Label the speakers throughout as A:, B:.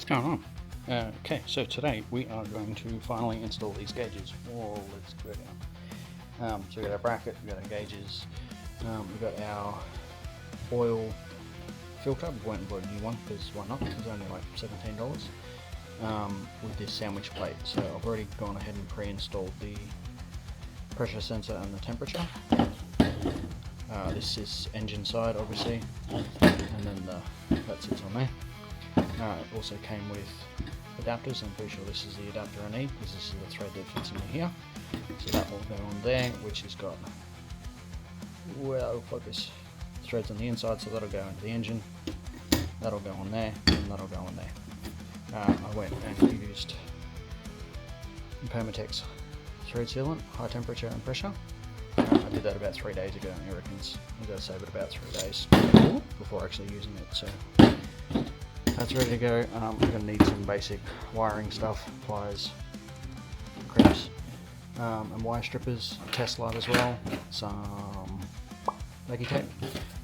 A: going on? Okay, so today we are going to finally install these gauges. Oh, let's go down. So we've got our bracket, we've got our gauges, we've got our oil filter. We went and bought a new one because why not? It was only like $17 with this sandwich plate. So I've already gone ahead and pre-installed the pressure sensor and the temperature. This is engine side, obviously, and then that sits on there. It also came with adapters. I'm pretty sure this is the adapter I need because this is the thread that fits in here. So that will go on there, which has got, well, focus, threads on the inside, so that'll go into the engine. That'll go on there, and that'll go on there. I went and used Permatex thread sealant, high temperature and pressure. I did that about 3 days ago, and he reckons I've got to save it about 3 days before actually using it. So that's ready to go. I'm going to need some basic wiring stuff, pliers, crimps, and wire strippers, a test light as well, some leggy tape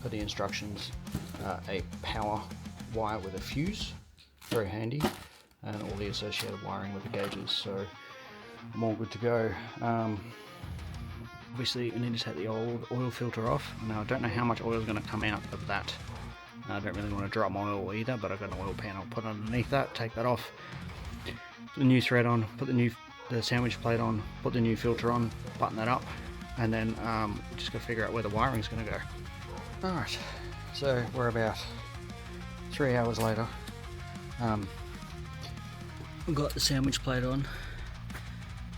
A: for the instructions, a power wire with a fuse, very handy, and all the associated wiring with the gauges. So I'm all good to go. Obviously I need to take the old oil filter off. Now I don't know how much oil is going to come out of that. I don't really want to drop my oil either, but I've got an oil pan I'll put underneath that, take that off, put the new thread on, put the sandwich plate on, put the new filter on, button that up, and then just got to figure out where the wiring is going to go. Alright, so we're about 3 hours later. We've got the sandwich plate on.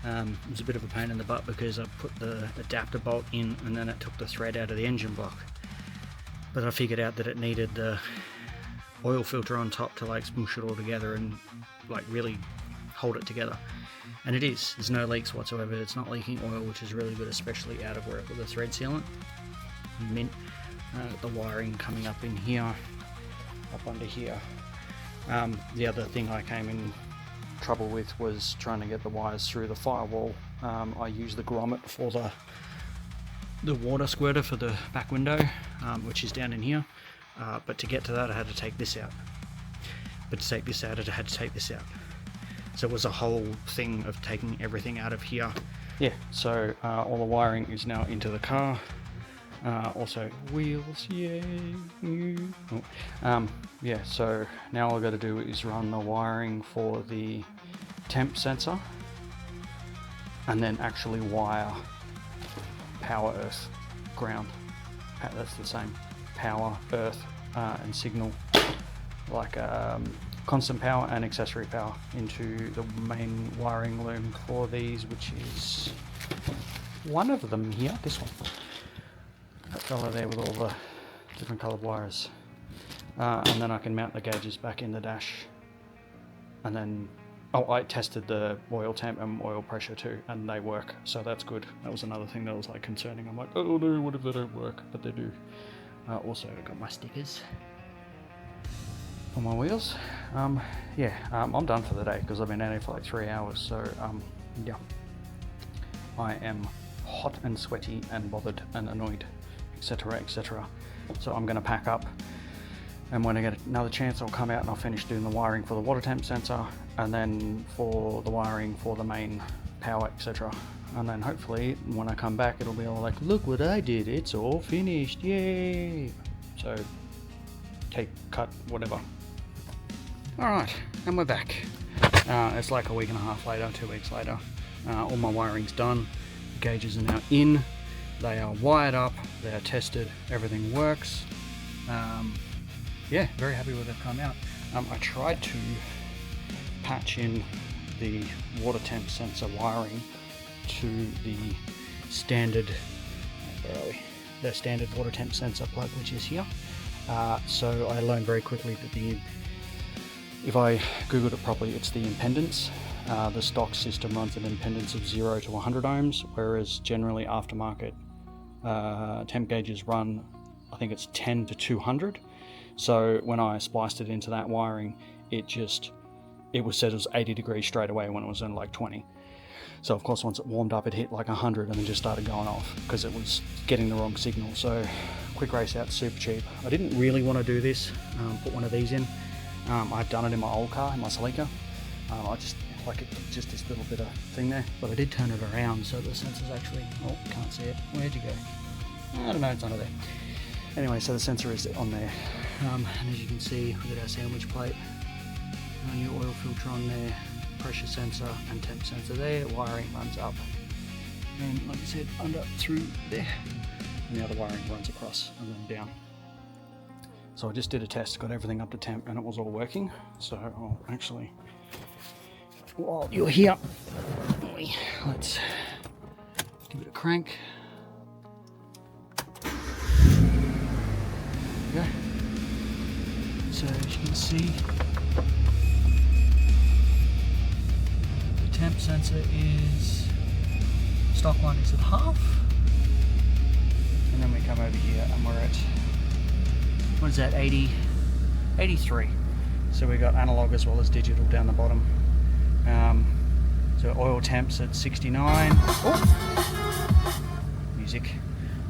A: It was a bit of a pain in the butt because I put the adapter bolt in and then it took the thread out of the engine block. But I figured out that it needed the oil filter on top to like smush it all together and like really hold it together. And it is. There's no leaks whatsoever. It's not leaking oil, which is really good, especially out of where I put the thread sealant. Mint. The wiring coming up in here, up under here. The other thing I came in trouble with was trying to get the wires through the firewall. I used the grommet for the water squirter for the back window, which is down in here, but to get to that I had to take this out, but to take this out I had to take this out, so it was a whole thing of taking everything out of here. Yeah, so all the wiring is now into the car. Also wheels, yay, yeah, so now all I've got to do is run the wiring for the temp sensor and then actually wire power, earth, ground. That's the same, power, earth, and signal, like constant power and accessory power into the main wiring loom for these, which is one of them here, this one. That fella there with all the different coloured wires, and then I can mount the gauges back in the dash. And then I tested the oil temp and oil pressure too, and they work, so that's good. That was another thing that was like concerning. I'm like, oh no, what if they don't work? But they do. Also I got my stickers on my wheels. Yeah, I'm done for the day because I've been out here for like 3 hours, so yeah, I am hot and sweaty and bothered and annoyed, etc, etc. So I'm going to pack up, and when I get another chance I'll come out and I'll finish doing the wiring for the water temp sensor, and then for the wiring for the main power, etc. And then hopefully when I come back it'll be all like, look what I did, it's all finished, yay! So take, cut, whatever. Alright, and we're back. It's like a week and a half later, 2 weeks later. All my wiring's done, the gauges are now in, they are wired up, they are tested, everything works. Yeah, very happy with it come out. I tried to patch in the water temp sensor wiring to the standard, where are we? The standard water temp sensor plug, which is here. So I learned very quickly that if I googled it properly, it's the impedance. The stock system runs an impedance of 0 to 100 ohms, whereas generally aftermarket temp gauges run, I think it's 10 to 200. So when I spliced it into that wiring, it was said it was 80 degrees straight away when it was in like 20. So of course once it warmed up it hit like 100 and then just started going off because it was getting the wrong signal. So quick race out, super cheap. I didn't really want to do this, put one of these in. I've done it in my old car, in my Celica. I just like it, just this little bit of thing there, but I did turn it around so the sensor's actually, oh, can't see it. Where'd you go? I don't know, it's under there. Anyway, so the sensor is on there, and as you can see, we've got our sandwich plate, our new oil filter on there, pressure sensor and temp sensor there, wiring runs up, and like I said, under through there, and the other wiring runs across and then down. So I just did a test, got everything up to temp, and it was all working. So I'll actually, while you're here, let's give it a crank. There we go. So as you can see, the temp sensor is, stock one is at half, and then we come over here and we're at, what is that, 83. So we got analog as well as digital down the bottom. So oil temps at 69. Oh, music.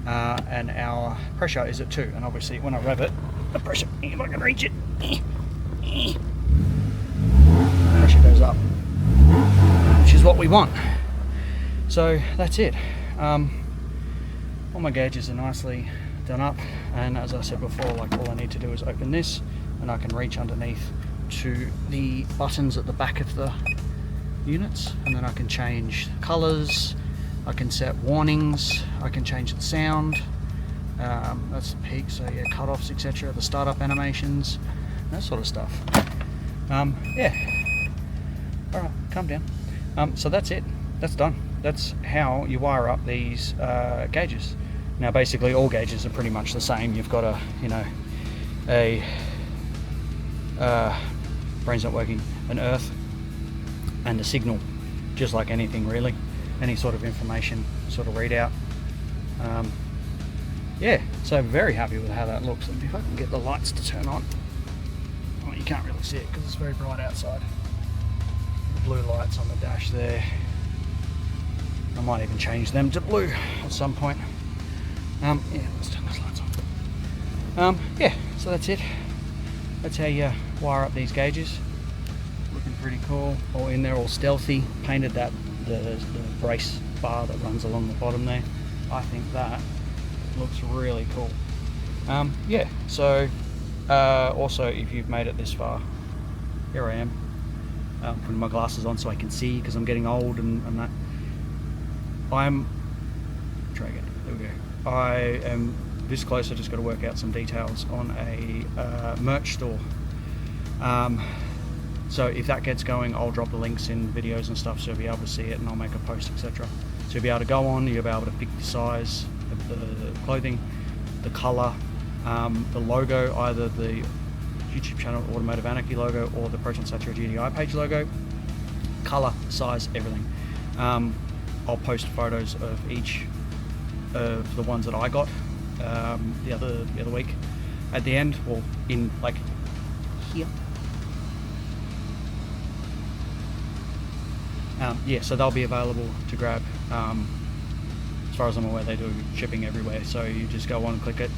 A: And our pressure is at 2. And obviously when I rev it, the pressure, if I can reach it, pressure goes up, which is what we want. So that's it. All my gauges are nicely done up, and as I said before, like all I need to do is open this and I can reach underneath to the buttons at the back of the units, and then I can change colors, I can set warnings, I can change the sound, that's the peak, so yeah, cut-offs, etc., the startup animations, that sort of stuff. Yeah, alright, calm down. So that's it, that's done. That's how you wire up these gauges. Now basically all gauges are pretty much the same. You've got a, you know, a brain's not working, an earth and a signal, just like anything really, any sort of information sort of readout. Yeah, so very happy with how that looks. And if I can get the lights to turn on, well, you can't really see it because it's very bright outside. The blue lights on the dash there, I might even change them to blue at some point. Yeah, let's turn those lights on. Yeah, so that's it. That's how you wire up these gauges. Looking pretty cool. All in there, all stealthy. Painted that the brace bar that runs along the bottom there. I think that looks really cool. Yeah, so also if you've made it this far, here I am. Putting my glasses on so I can see because I'm getting old and that. Try again. There we go. I am this close. I just got to work out some details on a merch store. So if that gets going, I'll drop the links in videos and stuff so you'll be able to see it, and I'll make a post, etc. So you'll be able to go on, you'll be able to pick the size of the clothing, the color, the logo, either the YouTube channel Automotive Anarchy logo or the Proton Satria GTi page logo, color, size, everything. I'll post photos of each of the ones that I got the other week at the end, or in like here. Yeah, so they'll be available to grab. As far as I'm aware, they do shipping everywhere, so you just go on, click it,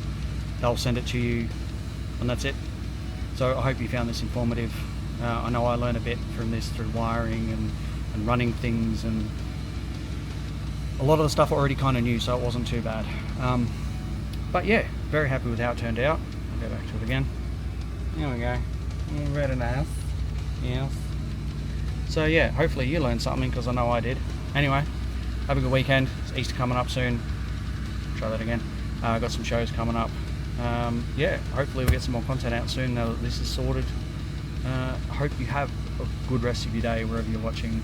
A: they'll send it to you, and that's it. So I hope you found this informative. I know I learned a bit from this through wiring and running things, and a lot of the stuff I already kind of knew, so it wasn't too bad. But yeah, very happy with how it turned out. I'll go back to it again. There we go. Red enough. Yes. So yeah, hopefully you learned something, because I know I did. Anyway, have a good weekend. It's Easter coming up soon. Try that again. I've got some shows coming up. Yeah, hopefully we'll get some more content out soon now that this is sorted. I hope you have a good rest of your day wherever you're watching.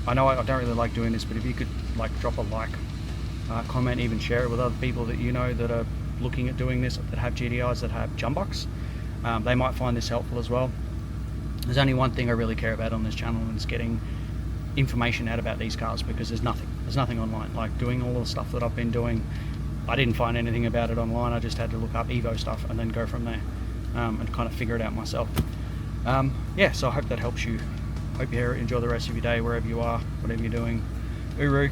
A: I know I don't really like doing this, but if you could like drop a like, comment, even share it with other people that you know that are looking at doing this, that have GTIs, that have jumbucks. They might find this helpful as well. There's only one thing I really care about on this channel, and it's getting information out about these cars, because there's nothing online. Like doing all the stuff that I've been doing, I didn't find anything about it online. I just had to look up Evo stuff and then go from there, and kind of figure it out myself. Yeah, so I hope that helps you. Hope you enjoy the rest of your day wherever you are, whatever you're doing. Uru.